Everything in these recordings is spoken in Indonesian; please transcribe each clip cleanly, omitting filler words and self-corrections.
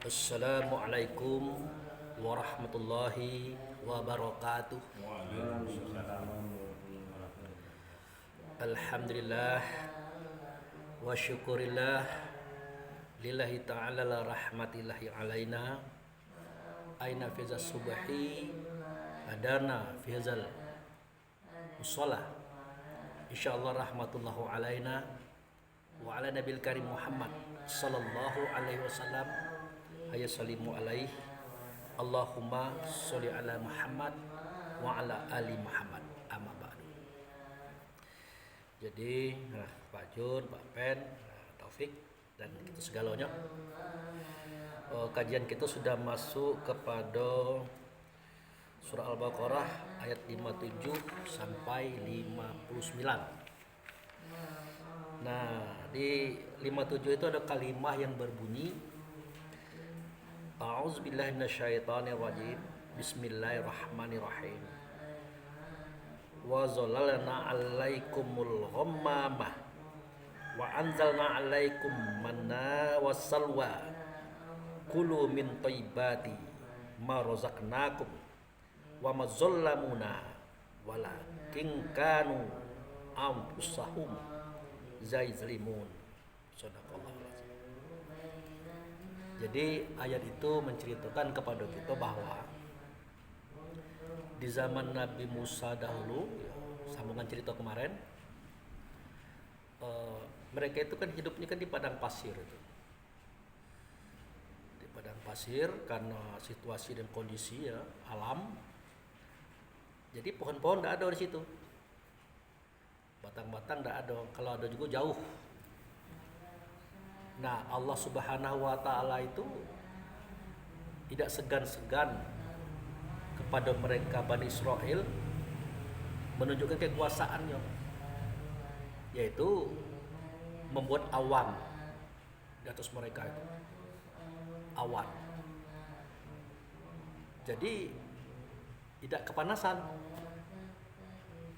Assalamualaikum warahmatullahi wabarakatuh. Alhamdulillah wa syukurillah lillahi ta'ala la rahmatillahi alaina aina fiza subahi adana fizal musalla insyaallah rahmatullahu alaina wa ala nabil karim Muhammad sallallahu alaihi wasallam hayya salimu alaih Allahumma sholli ala Muhammad wa ala ali Muhammad amma ba'du. Jadi Pak Jun, Pak Pen, Taufik dan kita segalanya, kajian kita sudah masuk kepada surah Al-Baqarah ayat 57 sampai 59. Nah, di 57 itu ada kalimah yang berbunyi A'udzubillahi minasyaitonirrajim. Bismillahirrahmanirrahim. Wa zalalna 'alaikumul ghammamah wa anzalna 'alaikum manna wassalwa kulu min thayyibati ma razaqnakum wa ma zallamuna walakin kanu anfusahum yazlimun. Sadaqallahu. Jadi ayat itu menceritakan kepada kita bahwa di zaman Nabi Musa dahulu, sambungan cerita kemarin, mereka itu kan hidupnya kan di padang pasir itu. Di padang pasir karena situasi dan kondisi ya alam. Jadi pohon-pohon tidak ada di situ. Batang-batang tidak ada. Kalau ada juga jauh. Nah, Allah Subhanahu wa Ta'ala itu tidak segan-segan kepada mereka Bani Israel menunjukkan kekuasaannya, yaitu membuat awan di atas mereka itu. Awan. Jadi tidak kepanasan.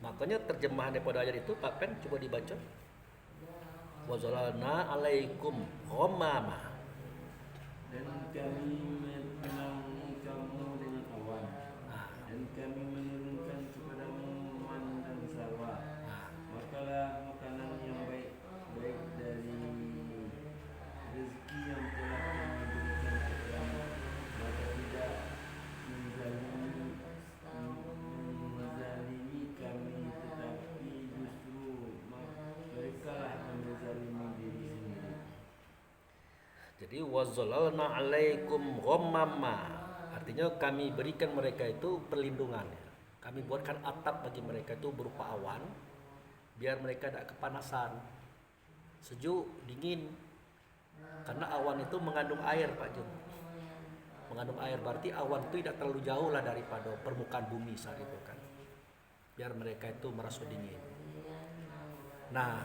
Makanya terjemahan daripada ayat itu Pak Pen coba dibaca. Wa zalalna 'alaikum ghammama, dan kami menaungi kamu dengan awan, dan kami menurunkan kepadamu man dan salwa. Makalah makanan yang baik dari rezeki yang telah kami berikan kepadamu, maka tidak menzalimi kami, tetapi justru mereka lah yang menzalimi diri sendiri. Jadi wazalalna 'alaikum ghammama, artinya kami berikan mereka itu perlindungan. Kami buatkan atap bagi mereka itu berupa awan biar mereka tidak kepanasan, sejuk, dingin. Karena awan itu mengandung air, Pak Jun. Mengandung air berarti awan itu tidak terlalu jauh lah daripada permukaan bumi saat itu kan. Biar mereka itu merasa dingin. Nah,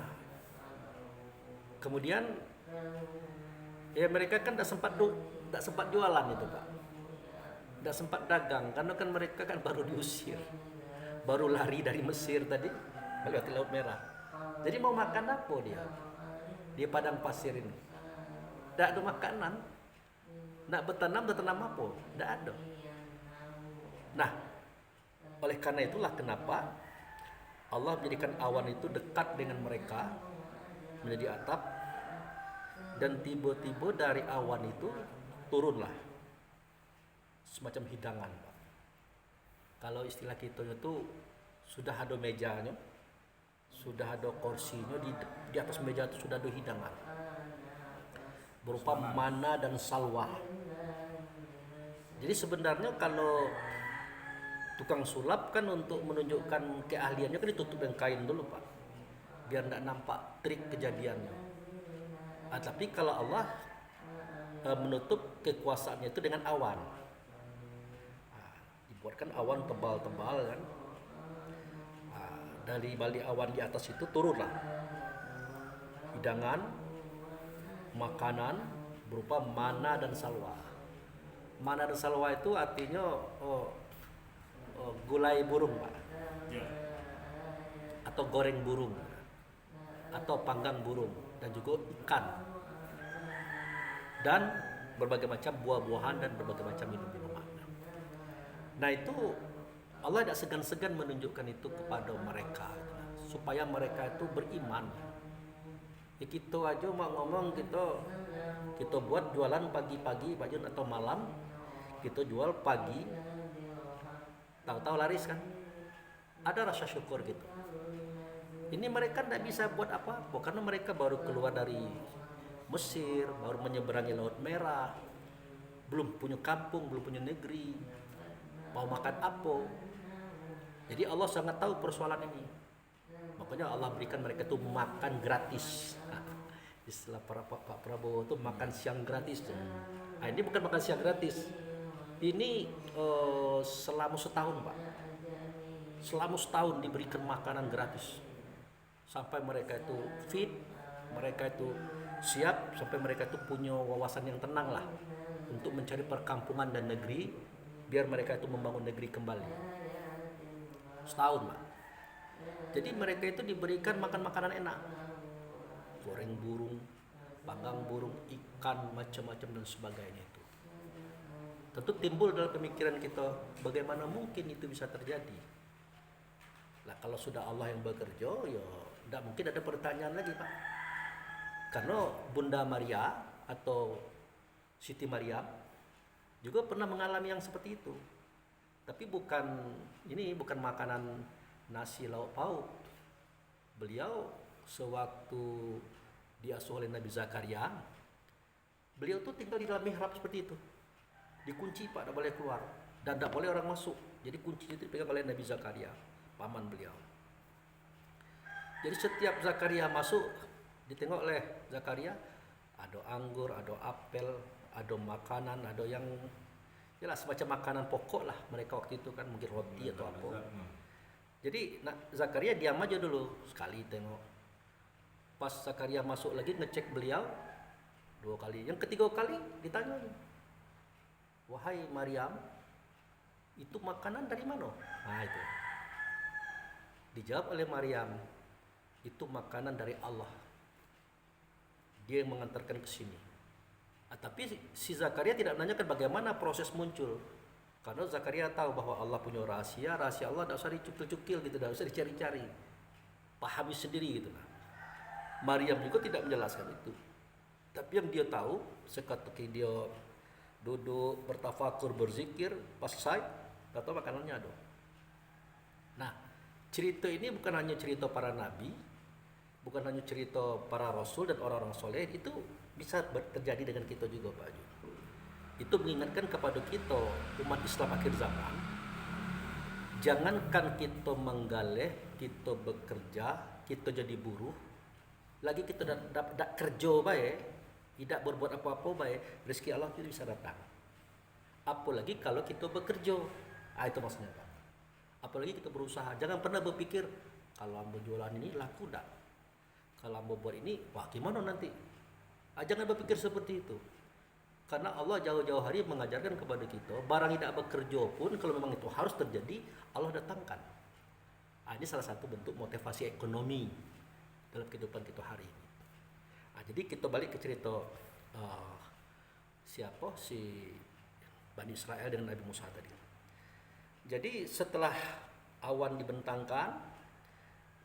kemudian ya mereka kan tidak sempat jualan itu, Pak. Tidak sempat dagang karena kan mereka kan baru diusir. Baru lari dari Mesir tadi melewati Laut Merah. Jadi mau makan apa dia? Di padang pasir ini. Tidak ada makanan. Nak bertanam apa? Tidak ada. Nah, oleh karena itulah kenapa Allah menjadikan awan itu dekat dengan mereka menjadi atap, dan tiba-tiba dari awan itu turunlah semacam hidangan, Pak. Kalau istilah kita itu sudah ada mejanya, sudah ada kursinya, di atas meja itu sudah ada hidangan berupa mana dan salwa. Jadi sebenarnya kalau tukang sulap kan untuk menunjukkan keahliannya kan ditutup dengan kain dulu, Pak, biar tidak nampak trik kejadiannya. Tapi kalau Allah menutup kekuasaannya itu dengan awan. Dibuatkan awan tebal-tebal kan. Dari balik awan di atas itu turunlah hidangan, makanan berupa mana dan salwa. Mana dan salwa itu artinya gulai burung, Pak. Atau goreng burung. Atau panggang burung dan juga ikan. Dan berbagai macam buah-buahan dan berbagai macam minum-minuman. Nah itu Allah tidak segan-segan menunjukkan itu kepada mereka supaya mereka itu beriman. Ya kita aja mau ngomong kita buat jualan pagi-pagi baju atau malam, kita jual pagi, tahu-tahu laris kan? Ada rasa syukur gitu. Ini mereka tidak bisa buat apa-apa karena mereka baru keluar dari Mesir, baru menyeberangi Laut Merah, belum punya kampung, belum punya negeri, mau makan apa. Jadi Allah sangat tahu persoalan ini. Makanya Allah berikan mereka itu makan gratis. Istilah Pak Prabowo itu makan siang gratis. Nah, ini bukan makan siang gratis. Ini selama setahun, Pak. Selama setahun diberikan makanan gratis. Sampai mereka itu fit, mereka itu siap, sampai mereka itu punya wawasan yang tenang lah untuk mencari perkampungan dan negeri, biar mereka itu membangun negeri kembali. Setahun, Pak. Jadi mereka itu diberikan makan makanan enak, goreng burung, panggang burung, ikan, macam-macam dan sebagainya itu. Tentu timbul dalam pemikiran kita, bagaimana mungkin itu bisa terjadi? Nah kalau sudah Allah yang bekerja, ya tidak mungkin ada pertanyaan lagi, Pak. Karena Bunda Maria atau Siti Maryam juga pernah mengalami yang seperti itu. Tapi bukan makanan nasi lauk pauk. Beliau sewaktu diasuh oleh Nabi Zakaria, beliau tuh tinggal di dalam mihrab seperti itu. Dikunci, Pak, tidak boleh keluar dan tidak boleh orang masuk. Jadi kuncinya itu dipegang oleh Nabi Zakaria, paman beliau. Jadi setiap Zakaria masuk, ditengok oleh Zakaria, ada anggur, ada apel, ada makanan, ada yang jelas semacam makanan pokok lah mereka waktu itu kan, mungkin roti atau apa. Jadi Zakaria diam aja dulu, sekali tengok. Pas Zakaria masuk lagi ngecek beliau 2 kali. Yang ketiga kali ditanya, wahai Maryam, itu makanan dari mana? Nah itu. Dijawab oleh Maryam, itu makanan dari Allah. Dia yang mengantarkan ke sini. Tapi si Zakaria tidak menanyakan bagaimana proses muncul. Karena Zakaria tahu bahwa Allah punya rahasia Allah tidak usah dicukil-cukil gitu, tidak usah dicari-cari. Pahami sendiri gitu. Maryam juga tidak menjelaskan itu. Tapi yang dia tahu, seketika dia duduk bertafakur, berzikir, pas selesai, tahu makanannya ada. Nah, cerita ini bukan hanya cerita para nabi, bukan hanya cerita para rasul dan orang-orang soleh, itu bisa terjadi dengan kita juga, Pak Haji. Itu mengingatkan kepada kita umat Islam akhir zaman, jangankan kita menggaleh, kita bekerja, kita jadi buruh, lagi kita tidak kerja baik, tidak berbuat apa-apa baik, rezeki Allah itu bisa datang. Apalagi kalau kita bekerja, itu maksudnya, Pak. Apalagi kita berusaha, jangan pernah berpikir kalau ambo jualan ini laku tidak, kalau ambo buat ini, wah gimana nanti? Jangan berpikir seperti itu. Karena Allah jauh-jauh hari mengajarkan kepada kita, barang tidak bekerja pun kalau memang itu harus terjadi, Allah datangkan. Ini salah satu bentuk motivasi ekonomi dalam kehidupan kita hari ini. Jadi kita balik ke cerita si Bani Israel dengan Nabi Musa tadi. Jadi setelah awan dibentangkan,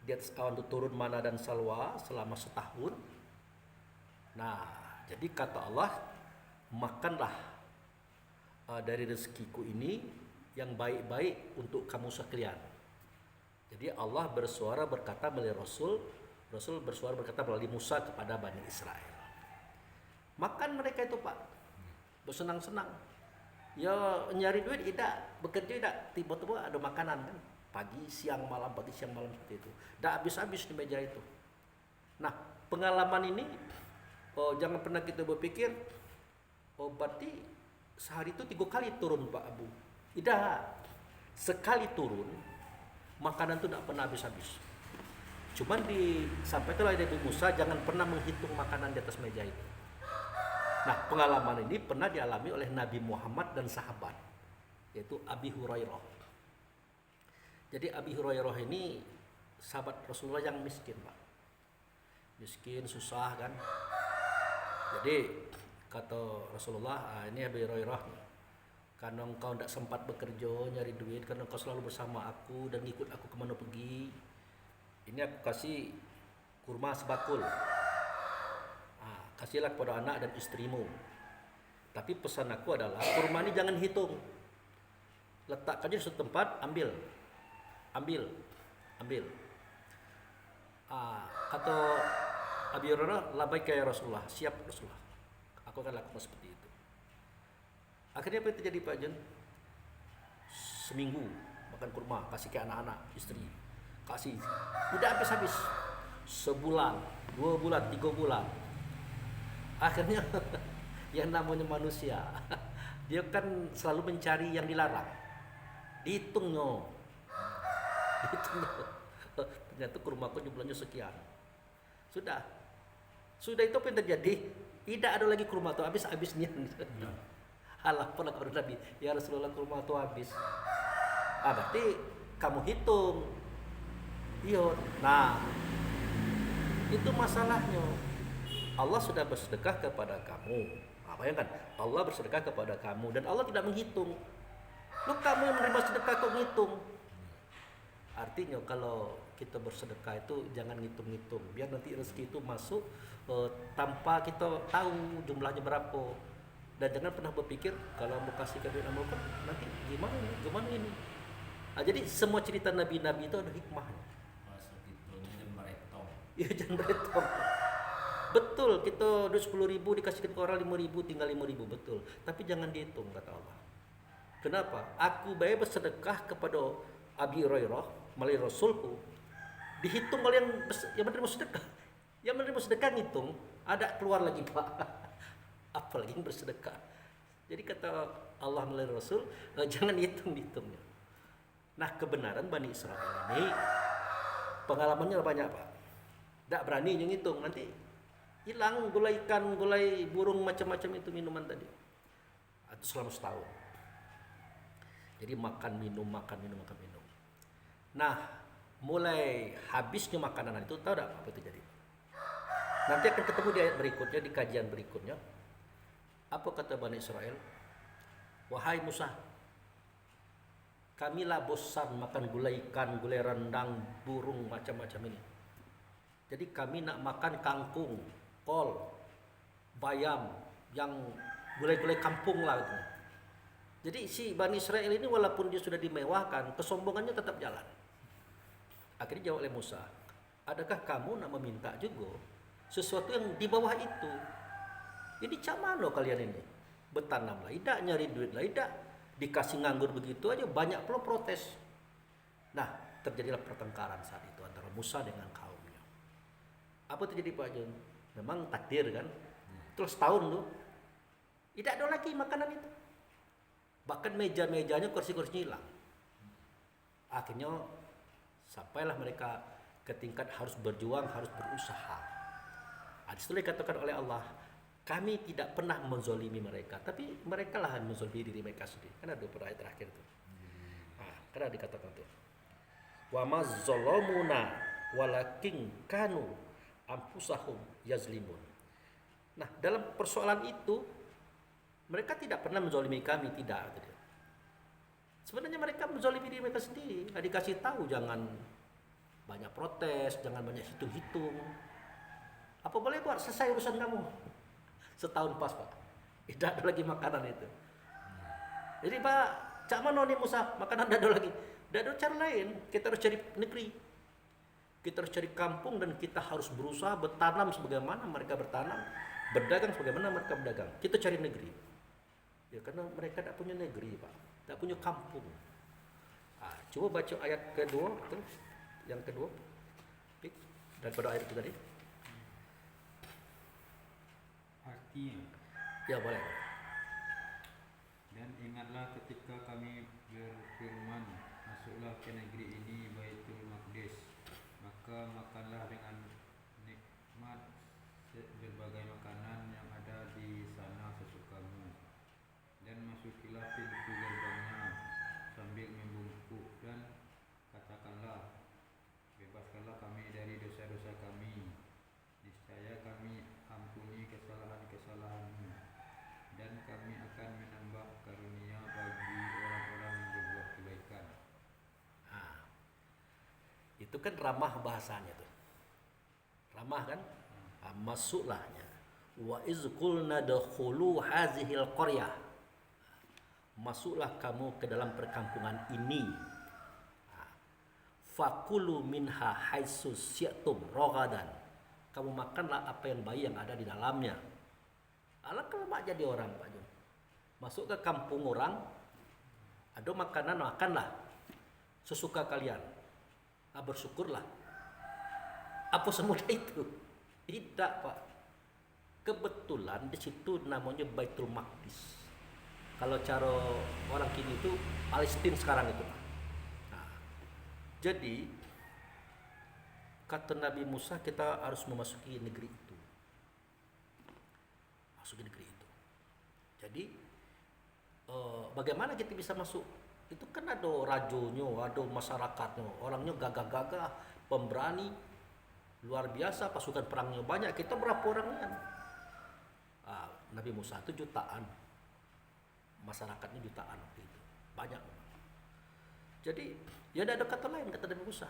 di atas awan itu turun mana dan salwa selama setahun. Nah, jadi kata Allah, makanlah dari rezekiku ini yang baik-baik untuk kamu sekalian. Jadi Allah bersuara berkata melalui Rasul bersuara berkata melalui Musa kepada Bani Israel. Makan mereka itu, Pak, bersenang-senang. Ya nyari duit tidak, bekerja tidak, tiba-tiba ada makanan kan, pagi siang malam seperti itu. Tidak habis-habis di meja itu. Nah, pengalaman ini jangan pernah kita berpikir berarti sehari itu 3 kali turun, Pak Abu. Tidak, sekali turun makanan itu tidak pernah habis-habis. Cuman disampaikan oleh Nabi Musa, jangan pernah menghitung makanan di atas meja itu. Nah, pengalaman ini pernah dialami oleh Nabi Muhammad dan sahabat, yaitu Abi Hurairah. Jadi Abi Hurairah ini sahabat Rasulullah yang miskin, Pak. Miskin, susah kan. Jadi kata Rasulullah, ini Abi Hurairah, karena engkau tidak sempat bekerja nyari duit, karena engkau selalu bersama aku dan ikut aku kemana pergi, ini aku kasih kurma sebakul. Kasihlah kepada anak dan istrimu. Tapi pesan aku adalah kurma ini jangan hitung, letakkan di suatu tempat, ambil. Kata Abi Hurairah, labaik ya Rasulullah, siap Rasulullah, aku akan lakukan seperti itu. Akhirnya apa yang terjadi Pak Jen? Seminggu makan kurma, kasih ke anak-anak, istri, kasih, tidak habis-habis. Sebulan, 2 bulan, 3 bulan. Akhirnya yang namanya manusia, dia kan selalu mencari yang dilarang. Dihitungnya. Ternyata kurmaku jumlahnya sekian. Sudah itu apa yang terjadi? Tidak ada lagi kurma itu habis-habisnya. Halah pernah kepada Nabi, ya Rasulullah kurma itu habis. Berarti kamu hitung. Iya. Nah, itu masalahnya. Allah sudah bersedekah kepada kamu. Bayangkan, Allah bersedekah kepada kamu dan Allah tidak menghitung. Kamu yang menerima sedekah kok ngitung? Artinya kalau kita bersedekah itu jangan ngitung-ngitung, biar nanti rezeki itu masuk tanpa kita tahu jumlahnya berapa. Dan jangan pernah berpikir kalau mau kasih ke duit Amrukun nanti gimana ini. Jadi semua cerita nabi-nabi itu ada hikmahnya. Masa gitu jangan beretong. Iya, jangan beretong. Betul, kita duit 10.000 dikasihkan ke orang 5.000, tinggal 5.000, betul. Tapi jangan dihitung, kata Allah. Kenapa? Aku bayar bersedekah kepada Abi Hurairah melalui Rasulku, dihitung oleh yang menerima sedekah. Yang menerima sedekah ngitung, ada keluar lagi Pak. Apalagi yang bersedekah. Jadi kata Allah melalui Rasul, jangan hitung-hitungnya. Nah, kebenaran Bani Israel ini pengalamannya banyak Pak. Tidak berani ngitung, nanti hilang gulai ikan, gulai burung, macam-macam itu minuman tadi. Itu selama setahun. Jadi makan minum. Nah, mulai habisnya makanan itu, tahu tak apa itu jadi? Nanti akan ketemu di ayat berikutnya, di kajian berikutnya. Apa kata Bani Israel? Wahai Musa, kamilah bosan makan gulai ikan, gulai rendang, burung, macam-macam ini. Jadi kami nak makan kangkung, kol, bayam, yang gulai-gulai kampung lah gitu. Jadi si Bani Israel ini walaupun dia sudah dimewahkan, kesombongannya tetap jalan. Akhirnya jawab oleh Musa, adakah kamu nak meminta juga sesuatu yang di bawah itu? Ini cak mana kalian ini? Bertanamlah, tidak nyari duit lah, tidak dikasih nganggur begitu aja, banyak pula protes. Nah, terjadilah pertengkaran saat itu antara Musa dengan kaumnya. Apa terjadi Pak Jun? Memang takdir kan? Terus tahun tuh, tidak ada lagi makanan itu. Bahkan meja-mejanya, kursi-kursinya hilang. Akhirnya sampailah mereka ke tingkat harus berjuang, harus berusaha. Setelah dikatakan oleh Allah, kami tidak pernah menzolimi mereka, tapi mereka lah yang menzolimi diri mereka sendiri. Kan ada ayat terakhir itu. Karena dikatakan itu. Wa mazzalamuna walakin kanu anfusahum yazlimun. Nah, dalam persoalan itu mereka tidak pernah menzolimi kami, tidak. Sebenarnya mereka menzolimi diri mereka sendiri. Nggak dikasih tahu, jangan banyak protes, jangan banyak hitung-hitung. Apa boleh buat, selesai urusan kamu. Setahun pas Pak, tidak ada lagi makanan itu. Jadi Pak, cak mana nih Musa, makanan tidak ada lagi. Tidak ada cara lain, kita harus cari negeri. Kita harus cari kampung dan kita harus berusaha bertanam sebagaimana mereka bertanam, berdagang sebagaimana mereka berdagang. Kita cari negeri. Ya karena mereka tidak punya negeri Pak, tidak punya kampung. Coba baca ayat kedua, yang kedua, daripada ayat itu tadi. Artinya, Ya boleh. dan ingatlah ketika kami berfirman, masuklah ke negeri ini, Baitul Maqdis, maka makanlah dengan nikmat berbagai makanan yang ada di sana sesukamu, dan masukilah pintu gerbangnya sambil membungkuk, dan katakanlah, bebaskanlah kami dari dosa-dosa kami, niscaya kami ampuni kesalahan-kesalahanmu. Itu kan ramah bahasanya tuh. Ramah kan? Masuklahnya. Wa iz qulna dakhulu hazihil qaryah. Masuklah kamu ke dalam perkampungan ini. Fakulu minha haitsu syi'tum ragadan. Kamu makanlah apa yang baik yang ada di dalamnya. Kalau mak jadi orang Pak Jun. Masuk ke kampung orang, ada makanan makanlah sesuka kalian. Bersyukurlah. Apa semudah itu? Tidak Pak. Kebetulan di situ namanya Baitul Maqdis. Kalau cara orang kini itu Palestina sekarang itu Pak. Nah, jadi kata Nabi Musa kita harus memasuki negeri itu. Masuki negeri itu. Jadi bagaimana kita bisa masuk? Itu kan ada rajonya, ada masyarakatnya, orangnya gagah-gagah, pemberani, luar biasa, pasukan perangnya banyak. Kita berapa orangnya? Nabi Musa itu jutaan, masyarakatnya jutaan waktu itu, banyak. Jadi ya ada kata lain kata Nabi Musa.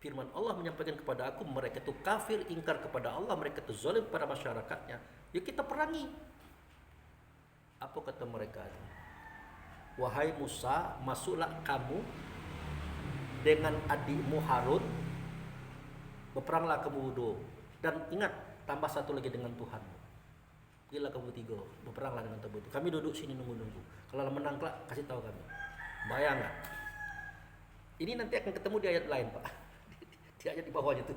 Firman Allah menyampaikan kepada aku, mereka itu kafir, ingkar kepada Allah, mereka itu zalim pada masyarakatnya. Ya kita perangi. Apa kata mereka? Wahai Musa, masuklah kamu dengan adikmu Harun, berperanglah kamu dua. Dan ingat, tambah satu lagi dengan Tuhanmu. Gila kamu tiga, berperanglah dengan Tuhan. Kami duduk sini nunggu-nunggu. Kalau menang kelak, kasih tahu kami. Bayang nggak? Ini nanti akan ketemu di ayat lain, Pak. Di ayat di bawahnya tuh.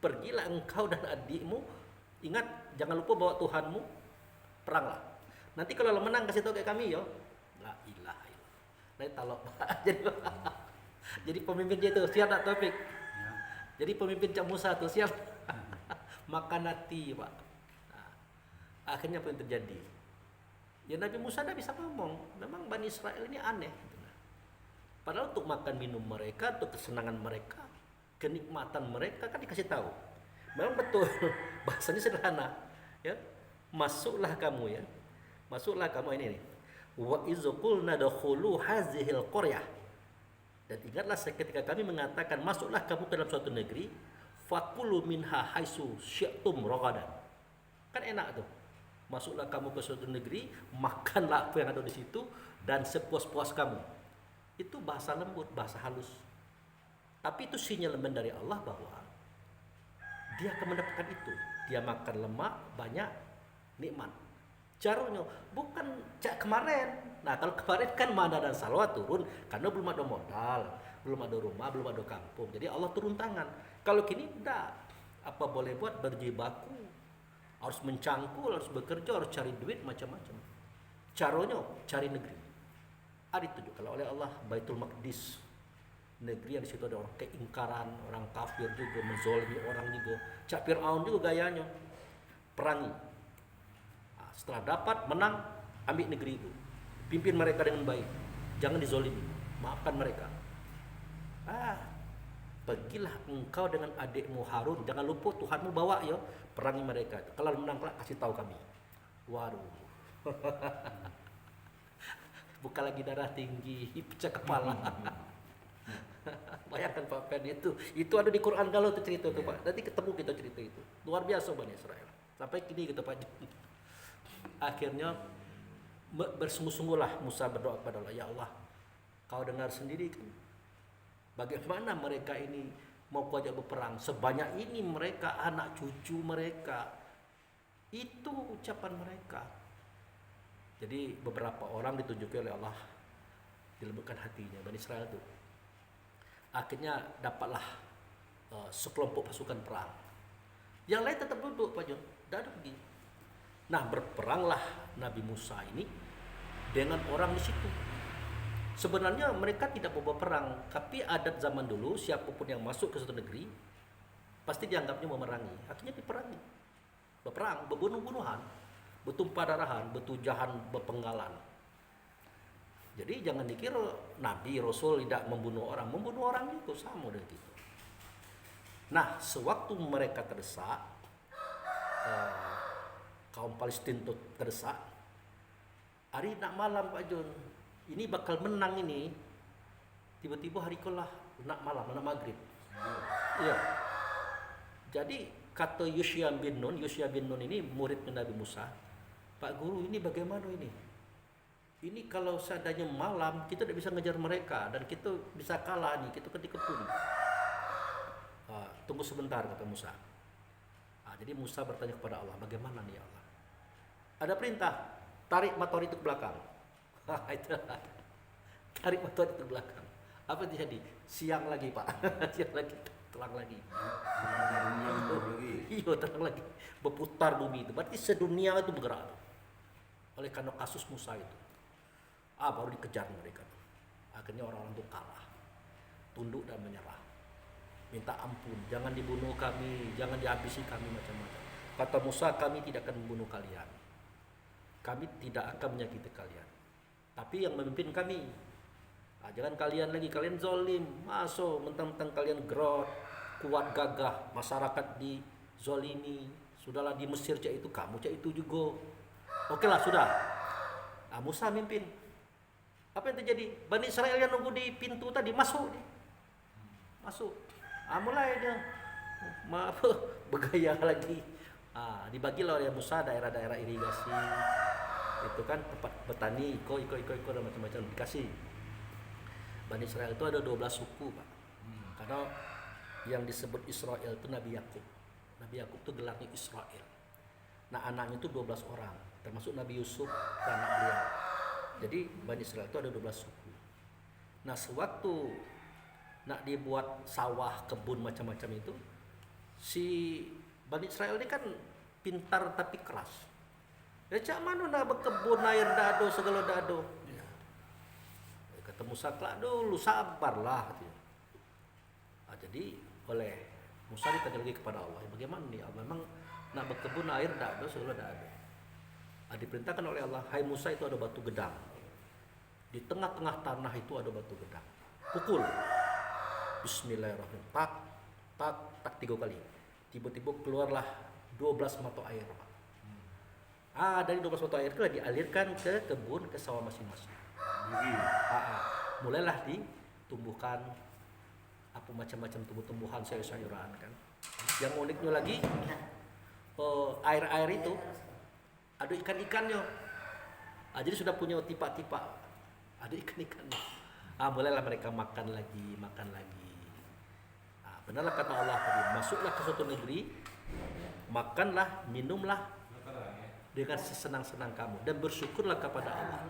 Pergilah engkau dan adikmu, ingat jangan lupa bawa Tuhanmu, peranglah. Nanti kalau lo menang kasih tahu kayak kami yo. La ilaha illallah. Nanti talok. Jadi pemimpin dia itu siap tak Taufik? Ya. Jadi pemimpin Cak Musa tuh siap. Makan hati, Pak. Nah, akhirnya apa yang terjadi? Ya Nabi Musa tidak bisa ngomong. Memang Bani Israel ini aneh. Padahal untuk makan minum mereka, untuk kesenangan mereka, kenikmatan mereka kan dikasih tahu. Memang betul. Bahasanya sederhana. Ya, masuklah kamu ya. Masuklah kamu ini nih. Wa iz qulna dakhulu hazihil qaryah. Dan ingatlah ketika kami mengatakan masuklah kamu ke dalam suatu negeri, fakulu minha haitsu syi'tum ragadan. Kan enak tuh. Masuklah kamu ke suatu negeri, makanlah apa yang ada di situ dan sepuas-puas kamu. Itu bahasa lembut, bahasa halus. Tapi itu sinyalemen dari Allah bahwa dia akan mendapatkan itu. Dia makan lemak banyak, nikmat. Caranya bukan cak kemarin. Nah kalau kemarin kan Mana dan Salwa turun karena belum ada modal, belum ada rumah, belum ada kampung. Jadi Allah turun tangan. Kalau kini enggak, apa boleh buat berjibaku, harus mencangkul, harus bekerja, harus cari duit macam-macam. Caranya cari negeri. Ada ditunjuk kalau oleh Allah Baitul Maqdis, negeri yang di situ ada orang keingkaran, orang kafir juga, menzolimi orang juga. Cak Fir'aun juga gayanya perangi. Setelah dapat menang, ambil negeri itu, pimpin mereka dengan baik, jangan dizolimi, maafkan mereka. Pergilah engkau dengan adikmu Harun, jangan lupa Tuhanmu bawa ya, perangi mereka. Kalau menang kelak kasih tahu kami. Waduh. Bukan lagi darah tinggi, pecah kepala. Bayangkan Pak Pen itu ada di Quran kalau itu cerita itu Pak. Nanti ketemu kita cerita itu. Luar biasa Bani Israel. Sampai kini kita Pak. Akhirnya bersungguh-sungguhlah Musa berdoa kepada Allah, ya Allah, kau dengar sendiri kan bagaimana mereka ini mau kuajak berperang sebanyak ini, mereka anak cucu mereka, itu ucapan mereka. Jadi beberapa orang ditunjuki oleh Allah, dilembutkan hatinya Bani Israel itu. Akhirnya dapatlah sekelompok pasukan perang. Yang lain tetap duduk Pak John, tidak ada pergi. Nah berperanglah Nabi Musa ini dengan orang di situ. Sebenarnya mereka tidak mau berperang, tapi adat zaman dulu siapapun yang masuk ke suatu negeri pasti dianggapnya memerangi. Akhirnya diperangi, berperang, berbunuh-bunuhan, bertumpah darahan, bertujahan, berpenggalan. Jadi jangan dikira Nabi Rasul tidak membunuh orang itu sama dengan itu. Nah sewaktu mereka terdesak, kaum Palestina terdesak, hari nak malam Pak John, ini bakal menang ini, tiba-tiba hari kelah nak malam, nak maghrib, Iya. Jadi kata Yusya bin Nun ini murid Nabi Musa, Pak Guru ini bagaimana ini? Ini kalau seandainya malam kita tidak bisa ngejar mereka dan kita bisa kalah nih, kita kan dikepung. Tunggu sebentar kata Musa. Jadi Musa bertanya kepada Allah, bagaimana nih ya Allah? Ada perintah, tarik matahari itu ke belakang. Itu. Tarik matahari itu ke belakang. Apa terjadi? Siang lagi Pak, siang lagi, terang lagi. Iya, terang lagi. Berputar bumi itu. Berarti sedunia itu bergerak. Oleh karena kasus Musa itu. Baru dikejar mereka. Akhirnya orang-orang itu kalah. Tunduk dan menyerah. Minta ampun, jangan dibunuh kami, jangan dihabisi kami macam-macam. Kata Musa, kami tidak akan membunuh kalian. Kami tidak akan menyakiti kalian. Tapi yang memimpin kami. Jangan kalian lagi, kalian zolim. Masuk, mentang-mentang kalian gerot, kuat gagah, masyarakat dizolimi. Sudahlah di Mesir cak itu, kamu cak itu juga. Oke lah, sudah. Musa mimpin. Apa yang terjadi? Bani Israel yang nunggu di pintu tadi masuk nih. Masuk. Mulai dia bergaya lagi. Dibagilah oleh Musa daerah-daerah irigasi. Itu kan tempat bertani, iko dan macam-macam dikasih. Bani Israel itu ada 12 suku, Pak. Karena yang disebut Israel itu Nabi Yakub. Nabi Yakub itu gelarnya Israel. Nah, anaknya itu 12 orang, termasuk Nabi Yusuf dan anak beliau. Jadi Bani Israel itu ada 12 suku. Nah, sewaktu nak dibuat sawah, kebun macam-macam itu, si Bani Israel ini kan pintar tapi keras. Cak mana nak berkebun air dado segala dado. Kata Musa, kelak dulu sabarlah. Jadi oleh Musa ditanya lagi kepada Allah, bagaimana nih Allah, memang nak berkebun air dado segala dado. Diperintahkan oleh Allah, hai Musa, itu ada batu gedang. Di tengah-tengah tanah itu ada batu gedang. Pukul. Bismillahirrahmanirrahim. Tak, tak, tak 3 kali. Tiba-tiba keluarlah 12 mata air. Dari 12 mata air itu dialirkan ke kebun, ke sawah masing-masing. Mulailah ditumbuhkan apa macam-macam tumbuh-tumbuhan, sayur-sayuran kan. Yang uniknya lagi, air-air itu ada ikan-ikannya. Jadi sudah punya tipa-tipa. Ada ikan-ikannya. Mulailah mereka makan lagi. Benarlah kata Allah tadi, masuklah ke suatu negeri, makanlah, minumlah dengan sesenang-senang kamu dan bersyukurlah kepada Allah.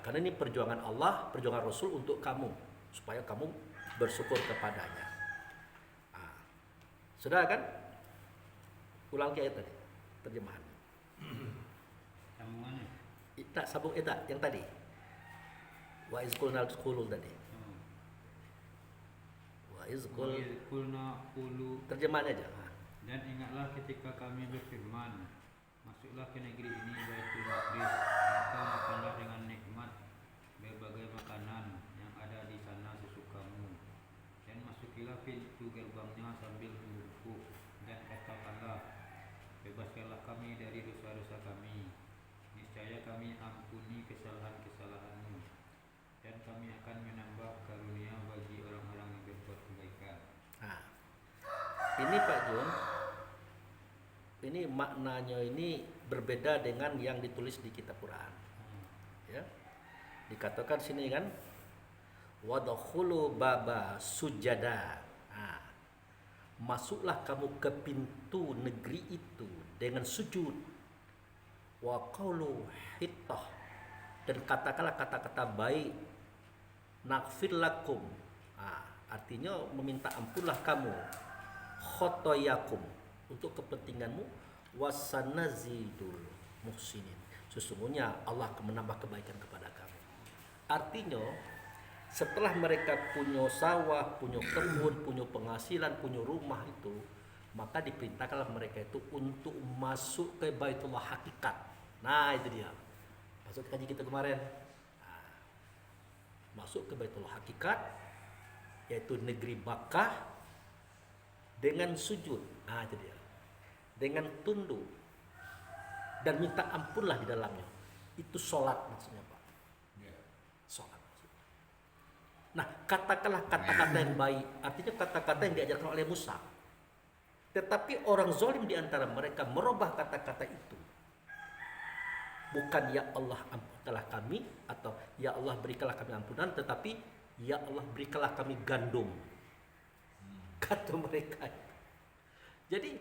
Karena ini perjuangan Allah, perjuangan Rasul untuk kamu, supaya kamu bersyukur kepadanya. Sudah kan? Ulang ayat tadi, terjemahan. Sambungannya. Tak sambung yang tadi. Wa izqulna qulul tadi. Wa Qulna qulu. Terjemahannya aja. Dan ingatlah ketika kami berfirman, masuklah ke negeri ini Baitul Maqdis, maka makanlah dengan nikmat berbagai makanan yang ada di sana sesukamu, dan masukilah pintu gerbangnya sambil merukuk, dan katakanlah, bebaskanlah kami dari dosa-dosa kami, niscaya kami ampuni kesalahan-kesalahanmu, dan kami akan menambah karunia bagi orang-orang yang berbuat kebaikan. Ini Pak Jun, ini maknanya ini berbeda dengan yang ditulis di kitab Quran. Ya. Dikatakan sini kan, wadkhulu baba sujada. Masuklah kamu ke pintu negeri itu dengan sujud. Wa qulu hittah, dan katakanlah kata-kata baik. Naghfir lakum. Artinya meminta ampunlah kamu. Khotoyakum, untuk kepentinganmu. Wasanazidul muhsinin, sesungguhnya Allah akan menambah kebaikan kepada kamu. Artinya setelah mereka punya sawah, punya kebun, punya penghasilan, punya rumah itu, maka diperintahkanlah mereka itu untuk masuk ke Baitullah hakikat. Nah itu dia, masuk kaji kita kemarin. Masuk ke Baitullah hakikat, yaitu negeri Makkah, dengan sujud. Itu dia, dengan tunduk dan minta ampunlah di dalamnya. Itu sholat maksudnya Pak. Sholat. Nah, katakanlah kata-kata yang baik, artinya kata-kata yang diajarkan oleh Musa. Tetapi orang zalim di antara mereka merubah kata-kata itu. Bukan ya Allah ampunkanlah kami atau ya Allah berikanlah kami ampunan, tetapi ya Allah berikanlah kami gandum. Kata mereka. Jadi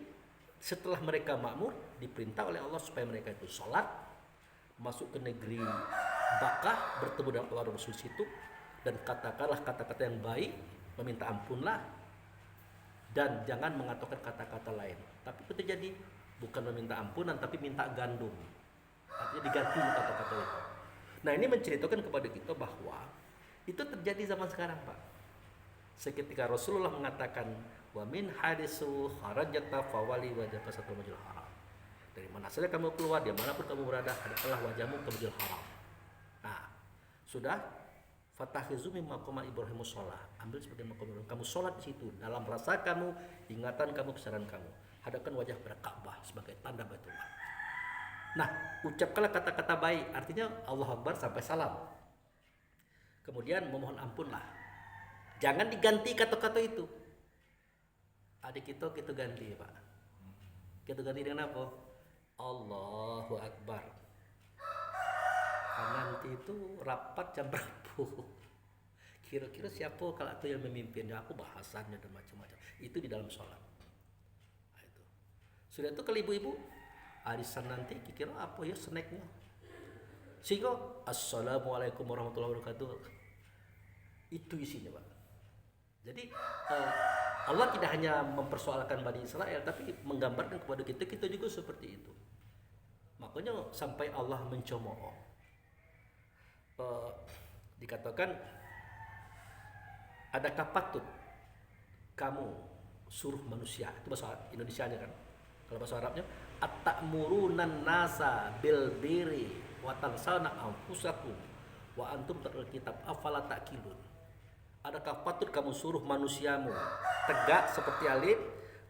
setelah mereka makmur, diperintah oleh Allah supaya mereka itu sholat, masuk ke negeri Bakah, bertemu dengan Allah dan Rasul situ, dan katakanlah kata-kata yang baik, meminta ampunlah, dan jangan mengatakan kata-kata lain. Tapi itu terjadi bukan meminta ampunan, tapi minta gandum. Artinya diganti kata-kata itu. Nah, ini menceritakan kepada kita bahwa itu terjadi zaman sekarang, Pak. Seketika Rasulullah mengatakan, wa min hadisu kharajata fawali wajhaka satrul masjidil haram. Dari mana saja kamu keluar, dimanapun kamu berada, hadapkanlah wajahmu ke Masjidil Haram. Nah, sudah fatakhizu min maqam Ibrahim shalah. Ambil sebagai maqam Ibrahim. Kamu sholat di situ dalam rasa kamu, ingatan kamu, kesadaran kamu. Hadapkan wajah pada Ka'bah sebagai tanda Baitullah. Nah, ucapkanlah kata-kata baik, artinya Allahu Akbar sampai salam. Kemudian memohon ampunlah. Jangan diganti kata-kata itu. Adik kita ganti, Pak. Kita ganti dengan apa? Allahu Akbar. Nanti itu rapat jam berapa? Kira-kira siapa kalau itu yang memimpinnya? Aku bahasannya dan macam-macam. Itu di dalam sholat. Nah, itu. Sudah itu kalau ibu-ibu arisan nanti kira apa ya snacknya? Sehingga Assalamualaikum warahmatullahi wabarakatuh. Itu isinya, Pak. Jadi Allah tidak hanya mempersoalkan Bani Israel, tapi menggambarkan kepada kita juga seperti itu. Makanya sampai Allah mencemooh. Dikatakan, adakah patut kamu suruh manusia, itu bahasa Indonesianya kan, kalau bahasa Arabnya, at-ta'murunan nasa bil birri wa tansawna anfusakum wa antum tatlul kitab afala ta'qilun. Adakah patut kamu suruh manusiamu tegak seperti alif,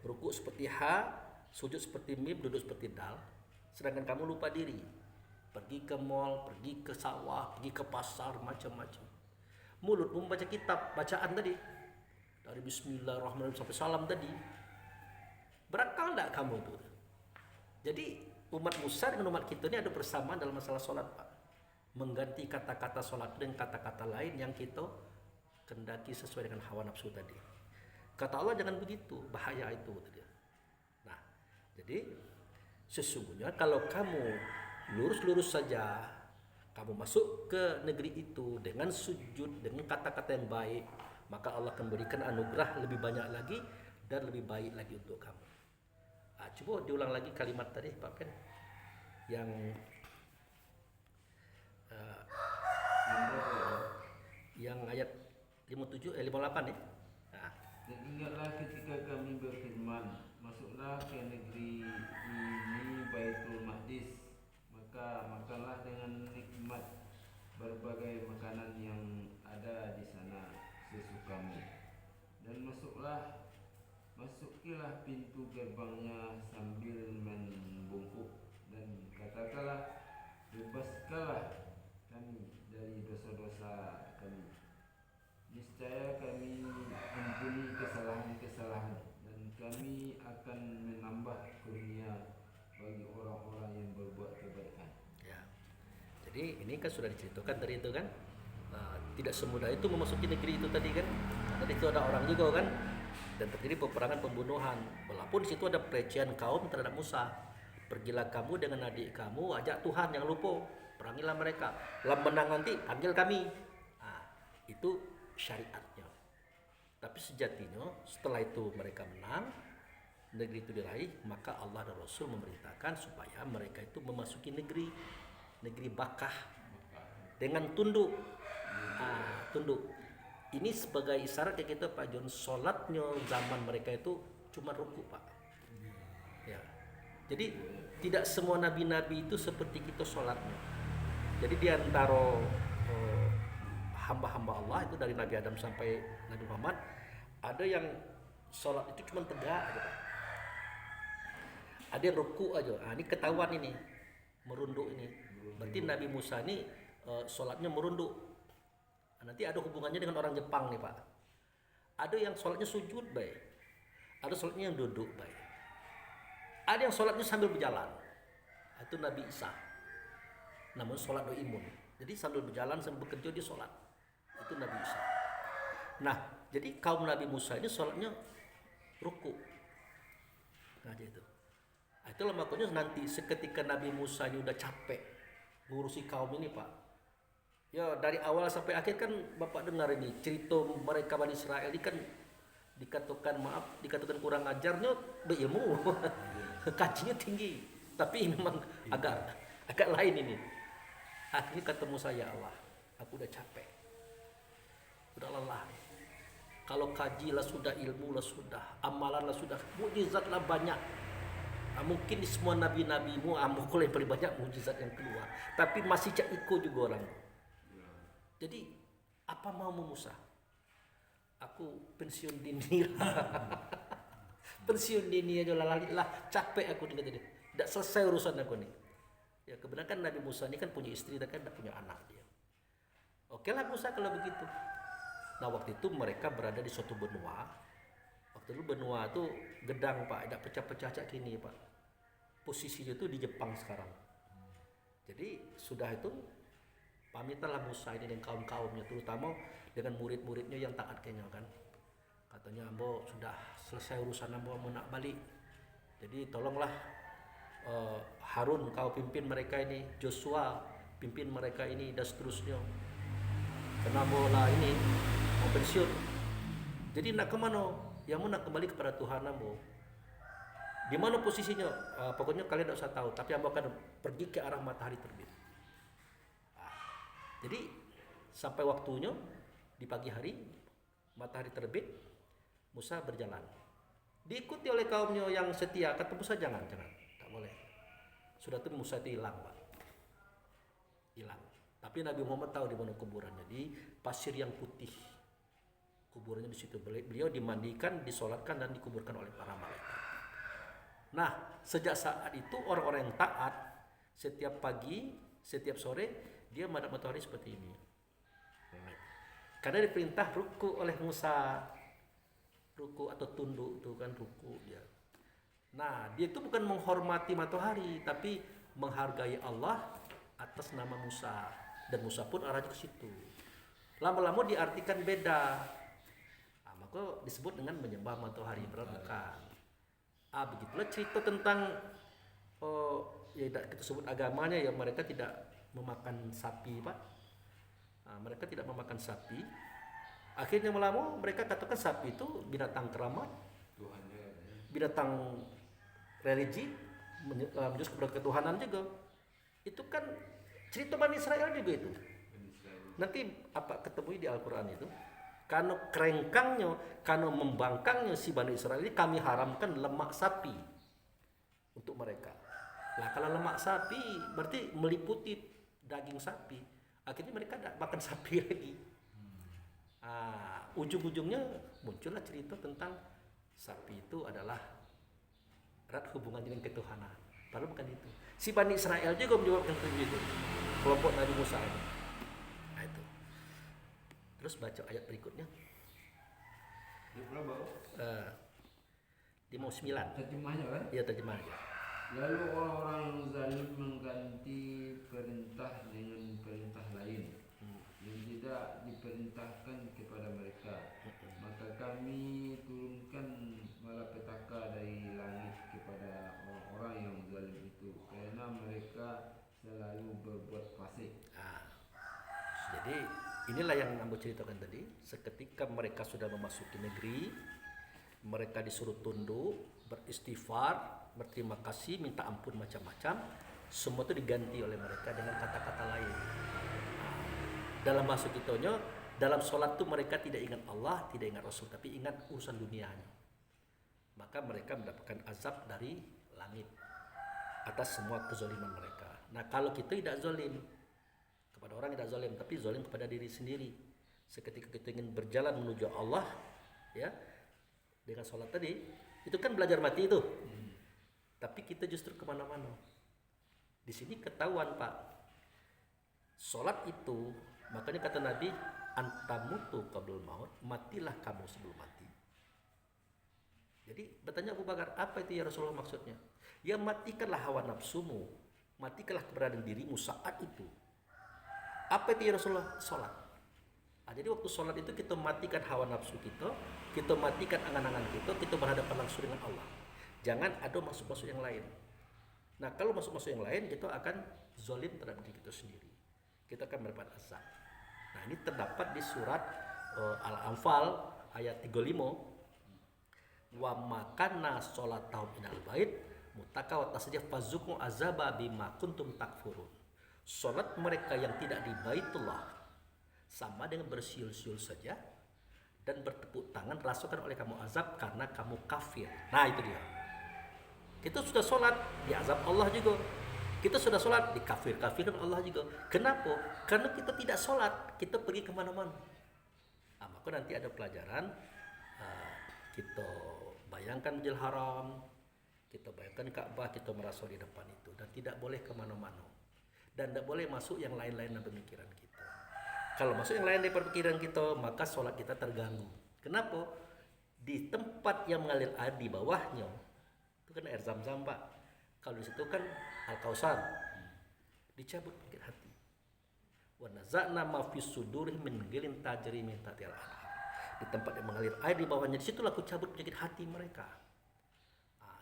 rukuk seperti ha, sujud seperti mim, duduk seperti dal, sedangkan kamu lupa diri, pergi ke mall, pergi ke sawah, pergi ke pasar, macam-macam. Mulut membaca kitab, bacaan tadi dari Bismillahirrahmanirrahim sampai salam tadi, berakal enggak kamu tuh? Jadi umat Musa dengan umat kita ini ada persamaan dalam masalah sholat, Pak. Mengganti kata-kata sholat dengan kata-kata lain yang kita kendaki sesuai dengan hawa nafsu tadi. Kata Allah jangan begitu, bahaya itu. Nah, jadi sesungguhnya kalau kamu lurus-lurus saja, kamu masuk ke negeri itu dengan sujud, dengan kata-kata yang baik, maka Allah akan berikan anugerah lebih banyak lagi dan lebih baik lagi untuk kamu. Coba diulang lagi kalimat tadi, Pak Pen, yang ayat 58 ya. Nah. Dan ingatlah ketika kami berfirman, masuklah ke negeri ini Baitul Maqdis, maka makanlah dengan nikmat berbagai makanan yang ada di sana sesukamu, dan masukilah pintu gerbangnya sambil membungkuk, dan katakanlah, bebaskanlah kami dari dosa-dosa kami. Niscaya kami ampuni kesalahan-kesalahan, dan kami akan menambah kurnia bagi orang-orang yang berbuat kebaikan. Ya. Jadi ini kan sudah diceritakan tadi itu kan, tidak semudah itu memasuki negeri itu tadi kan. Tadi itu ada orang juga kan, dan terjadi peperangan pembunuhan. Walaupun di situ ada pelecehan kaum terhadap Musa. Pergilah kamu dengan adik kamu, ajak Tuhan, jangan lupa, perangilah mereka. Dalam menang nanti panggil kami. Nah, itu syariatnya. Tapi sejatinya setelah itu mereka menang, negeri itu diraih, maka Allah dan Rasul memerintahkan supaya mereka itu memasuki negeri Bakah dengan tunduk. Tunduk. Ini sebagai isyarat kayak kita, Pak John, sholatnya zaman mereka itu cuma rukuk, Pak. Ya. Jadi tidak semua nabi-nabi itu seperti kita sholatnya. Jadi di antara hamba-hamba Allah itu dari Nabi Adam sampai Nabi Muhammad, ada yang sholat itu cuma tegak aja, Pak. Ada yang ruku aja. Ini ketahuan ini, merunduk ini. Berarti Nabi Musa ini sholatnya merunduk. Nanti ada hubungannya dengan orang Jepang nih Pak. Ada yang sholatnya sujud baik, ada sholatnya yang duduk baik, ada yang sholatnya sambil berjalan. Itu Nabi Isa. Namun sholat doimun. Jadi sambil berjalan sambil bekerja dia sholat. Itu Nabi Isa. Nah, jadi kaum Nabi Musa ini sholatnya ruku. Nah, itu. Itulah makanya nanti seketika Nabi Musa ini udah capek ngurusi kaum ini Pak. Ya dari awal sampai akhir kan Bapak dengar ini cerita mereka Bani Israel ini kan dikatakan kurang ajarnya berilmu. Kajinya tinggi, tapi memang agak lain ini. Akhirnya ketemu saya, Allah, aku udah capek, udah lelah. Kalau kaji lah sudah, ilmu lah sudah, amalan lah sudah, mukjizat lah banyak. Mungkin di semua nabi-nabimu, mukul yang paling banyak mukjizat yang keluar, tapi masih cak iko juga orang. Jadi apa mau Musa? Aku pensiun dini lah. Pensiun dini aja lah, capek aku dengan tadi. Tidak selesai urusan aku nih. Ya kebenaran Nabi Musa ini kan punya istri dan kan tidak punya anak dia. Oke lah Musa kalau begitu. Nah waktu itu mereka berada di suatu benua. Waktu itu benua itu gedang Pak, tidak pecah-pecah cak kini Pak. Posisinya itu di Jepang sekarang. Jadi sudah itu pamitlah Musa ini dengan kaum-kaumnya, terutama dengan murid-muridnya yang taat kayaknya kan. Katanya Ambo sudah selesai urusan Ambo mau nak balik. Jadi tolonglah Harun kau pimpin mereka ini, Joshua pimpin mereka ini dan seterusnya. Karena bola ini mau pensiun. Jadi nak kemana? Ya mau nak kembali kepada Tuhan Ambo. Di mana posisinya? Pokoknya kalian tidak usah tahu. Tapi Ambo akan pergi ke arah matahari terbit. Jadi sampai waktunya di pagi hari matahari terbit, Musa berjalan. Diikuti oleh kaumnya yang setia. Kata Musa jangan, tak boleh. Sudah itu Musa itu hilang Pak. Hilang. Tapi Nabi Muhammad tahu di mana kuburannya, di pasir yang putih. Kuburannya di situ. Beliau dimandikan, disolatkan dan dikuburkan oleh para malaikat. Nah, sejak saat itu orang-orang yang taat setiap pagi, setiap sore dia menghadap matahari seperti ini. Karena diperintah ruku oleh Musa. Ruku atau tunduk itu kan ruku dia. Nah, dia itu bukan menghormati matahari, tapi menghargai Allah atas nama Musa. Dan Musa pun arahnya ke situ. Lama-lama diartikan beda. Maka disebut dengan menyembah matahari, padahal bukan. Begitulah cerita tentang ya kita sebut agamanya ya, mereka tidak memakan sapi Pak. Mereka tidak memakan sapi. Akhirnya melama mereka katakan sapi itu binatang keramat, binatang religi, menjurus kepada ketuhanan juga. Itu kan cerita Bani Israel juga itu. Nanti apa ketemu di Al-Quran itu? Karena kerengkangnya, karena membangkangnya si Bani Israel ini kami haramkan lemak sapi untuk mereka. Nah kalau lemak sapi berarti meliputi daging sapi. Akhirnya mereka tidak makan sapi lagi. Ujung-ujungnya muncullah cerita tentang sapi itu adalah erat hubungan dengan ketuhanan. Padahal bukan itu. Si Bani Israel juga menjawabkan itu. Kelompok Nabi Musa ini. Nah itu. Terus baca ayat berikutnya. Di mau 9. Terjemahnya kan? Iya terjemahnya. Lalu orang-orang yang zalim mengganti perintah dengan perintah lain yang tidak diperintahkan kepada mereka. Maka kami turunkan malapetaka dari langit kepada orang-orang yang zalim itu, karena mereka selalu berbuat fasik. Jadi inilah yang Ambo ceritakan tadi. Seketika mereka sudah memasuki negeri, mereka disuruh tunduk, beristighfar, berterima kasih, minta ampun macam-macam. Semua itu diganti oleh mereka dengan kata-kata lain. Dalam masuk itunya, dalam sholat itu mereka tidak ingat Allah, tidak ingat Rasul, tapi ingat urusan dunianya. Maka mereka mendapatkan azab dari langit atas semua kezaliman mereka. Nah kalau kita tidak zalim kepada orang, tidak zalim, tapi zalim kepada diri sendiri. Seketika kita ingin berjalan menuju Allah, ya dengan sholat tadi, itu kan belajar mati itu. Tapi kita justru kemana-mana. Di sini ketahuan Pak, sholat itu, makanya kata Nabi, antamutu qablal maut, matilah kamu sebelum mati. Jadi bertanya Abu Bakar, apa itu ya Rasulullah maksudnya? Ya matikanlah hawa nafsumu, matikanlah keberadaan dirimu saat itu. Apa itu ya Rasulullah? Sholat. Nah, jadi waktu sholat itu kita matikan hawa nafsu kita matikan angan-angan kita berhadapan langsung dengan Allah. Jangan ada masuk-masuk yang lain. Nah kalau masuk-masuk yang lain, kita akan zolim terhadap diri kita sendiri. Kita akan mendapat azab. Nah ini terdapat di surat Al-Anfal ayat 35. Wa makana sholatahum inal bait mutaka wa tasjih fazuku azaba bima kuntum takfurun. Sholat mereka yang tidak di Baitullah sama dengan bersiul-siul saja dan bertepuk tangan rasakan oleh kamu azab karena kamu kafir. Nah itu dia. Kita sudah sholat diazab Allah juga. Kita sudah sholat dikafir-kafirkan Allah juga. Kenapa? Karena kita tidak sholat, kita pergi kemana-mana. Nah, maka nanti ada pelajaran. Kita bayangkan Masjidil Haram, kita bayangkan Ka'bah, kita merasa di depan itu dan tidak boleh kemana-mana. Dan tidak boleh masuk yang lain-lain dalam pemikiran kita. Kalau masuk yang lain dari pikiran kita, maka sholat kita terganggu. Kenapa? Di tempat yang mengalir air di bawahnya, itu kan air Zam-Zam, Pak. Kalau di situ kan Al-Kausar, dicabut penyakit hati. Wa naza'na ma fis sudurihim min ghillin tajri min tahtiha al-anhar. Di tempat yang mengalir air di bawahnya, di situlah aku cabut penyakit hati mereka.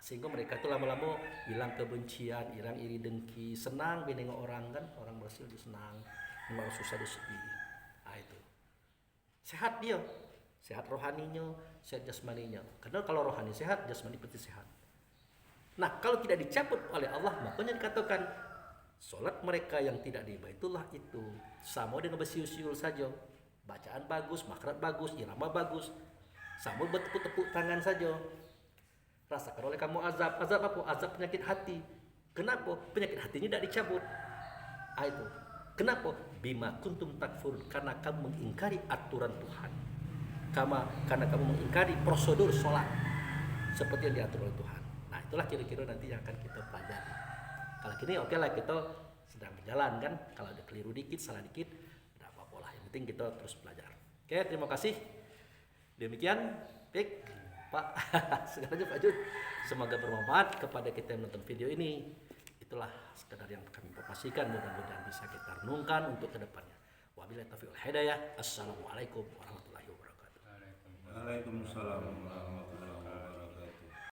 Sehingga mereka itu lama-lama hilang kebencian, hilang iri dengki, senang menengok orang kan, orang berhasil dia senang, orang susah dia sedih. Itu sehat dia, sehat rohaninya, sehat jasmaninya. Karena kalau rohani sehat, jasmani pasti sehat. Nah kalau tidak dicabut oleh Allah, makanya dikatakan sholat mereka yang tidak di Baitullah itu sama dengan bersiul-siul saja. Bacaan bagus, makhraj bagus, irama bagus, sama bertepuk-tepuk tangan saja. Rasakan oleh kamu azab. Azab apa? Azab penyakit hati. Kenapa? Penyakit hatinya tidak dicabut. Itu. Kenapa? Bima kuntum takfur, karena kamu mengingkari aturan Tuhan. Karena kamu mengingkari prosedur sholat seperti yang diatur oleh Tuhan. Nah itulah kira-kira nanti yang akan kita pelajari. Kalau gini oke lah, kita sedang berjalan kan. Kalau ada keliru dikit, salah dikit, tidak apa-apa lah. Yang penting kita terus belajar. Oke, terima kasih. Demikian, Pik, Pak, segalanya Pak Jun. Semoga bermanfaat kepada kita yang menonton video ini. Itulah sekedar yang kami informasikan, mudah-mudahan bisa kita renungkan untuk kedepannya. Wabillahi taufiq wal hidayah. Assalamualaikum warahmatullahi wabarakatuh. Waalaikumsalam warahmatullahi wabarakatuh.